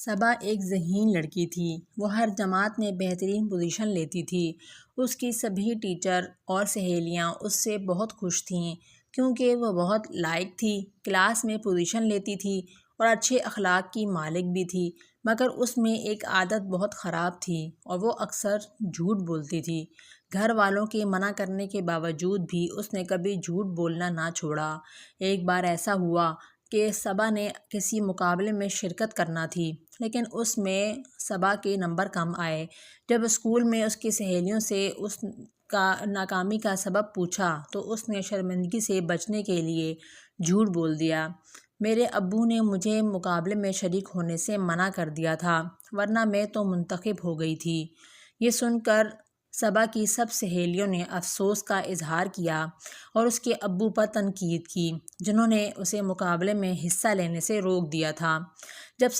सबा एक ज़हीन लड़की थी। वो हर जमात में बेहतरीन पोजीशन लेती थी। उसकी सभी टीचर और सहेलियां उससे बहुत खुश थीं क्योंकि वो बहुत लायक थी, क्लास में पोजीशन लेती थी और अच्छे अखलाक की मालिक भी थी। मगर उसमें एक आदत बहुत ख़राब थी और वो अक्सर झूठ बोलती थी। घर वालों के मना करने के बावजूद भी उसने कभी झूठ बोलना ना छोड़ा। एक बार ऐसा हुआ कि सबा ने किसी मुकाबले में शिरकत करना थी, लेकिन उसमें सबा के नंबर कम आए। जब स्कूल में उसकी सहेलियों से उस का नाकामी का सबब पूछा तो उसने शर्मिंदगी से बचने के लिए झूठ बोल दिया। मेरे अब्बू ने मुझे मुकाबले में शरीक होने से मना कर दिया था, वरना मैं तो मुंतखब हो गई थी। ये सुनकर सबा की सब सहेलियों ने अफसोस का इजहार किया और उसके अब्बू पर तनकीद की, जिन्होंने उसे मुकाबले में हिस्सा लेने से रोक दिया था। जब सब